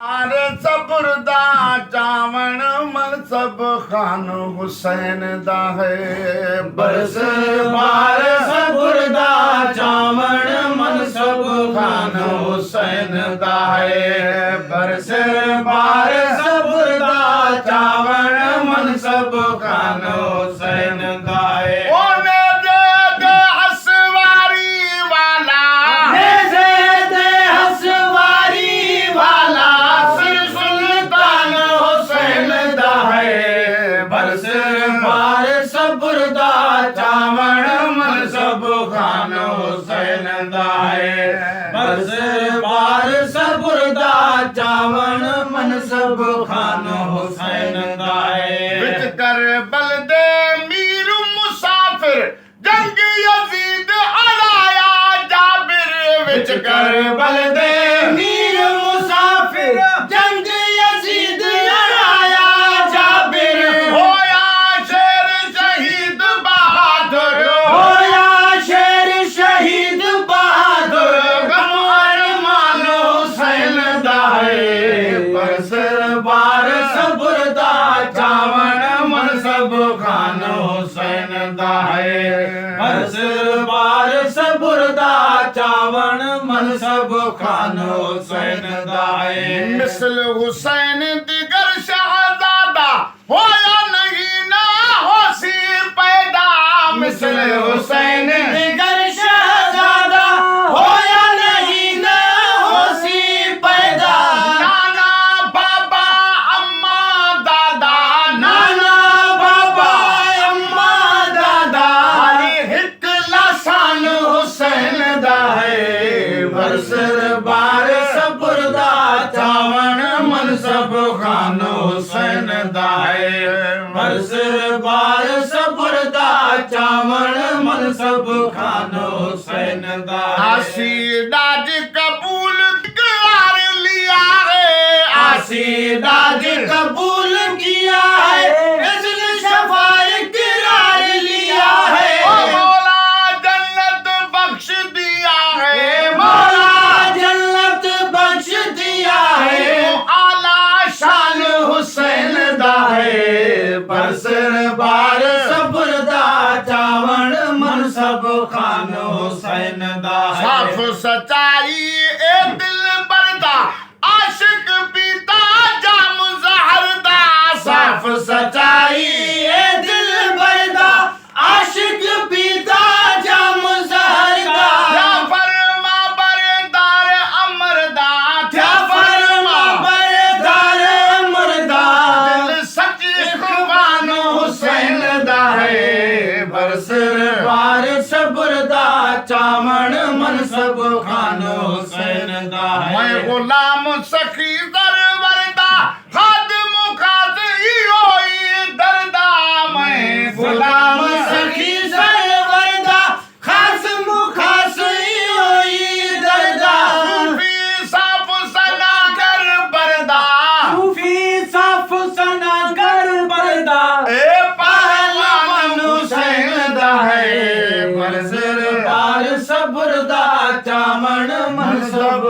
अरे सबुरदा चावण मन सब खान हुसैन दा है बरस बार सबुरदा चावण मन सब खान हुसैन दा है बरस बार सबुरदा चावण मन सब खान हुसैन दा है ओ मेरे दे हसवारी वाला हसवारी वाला सिर सुल्तान हुसैन दा है बरस बार सबुरदा चावण मन सब खान हुसैन दा है बरस बार सबुरदा चावण मन सब खान हुसैन दा है विच कर बलदे मीर मुसाफिर जंग यजीद अलाया जाबिर विच कर बलदे मीर मुसाफिर जंग यजीद लड़ाया जाबिर होया शेर शहीद बहादुर होया शेर शहीद बहादुर गम अरमान हुसैन दा है बरस बार सबुरदा चावण मन सब खान हुसैन दा है बरस बार सबुरदा चावण मन सब खान हुसैन दा है मिसल हुसैन दिगर शहजादा होया नहीं ना होसी पैदा मिसल हुसैन दिगर शहजादा होया नहीं न होसी पैदा नाना बाबा अम्मा दादा नाना बाबा अम्मा दादा हिक लासान हुसैन दा है बरस बार सबुरदा चावण मन सब खान हुसैन दा है बरस बार सबुरदा चावण मन सब खान हुसैन दा है आशीदाज कबूल कर लिया है आशीदाज कबूल किया है इज़्न शफ़ाए करार लिया है ओ मौला जन्नत बख्श दिया है मौला जन्नत बख्श दिया है आला शान हुसैन दा है बरस बार सबुरदा चावण मन सब खान हुसैन दा साफ है सच्चाई ए दिल बरदा आशिक पीता जाम जहरदा साफ सच्चाई ए दिल बरदा आशिक पीता जाम जहरदा क्या फरमा बरदार अमरदा क्या फरमा बरदार मरदा दिल सच्ची इखवान हुसैन दा है बरस बार सबुरदा चावण मन सब खान हुसैन दा है मैं गुलाम सखी दरवरदा खादिम खादी होई दरदा मैं गुलाम सखी सरवरदा खास मुखास होई दरदा सूफी साफ सना कर बरदा सूफी साफ सना कर बरदा ए पहलवान हुसैन दा है बरस बार सबुरदा चावण मन सब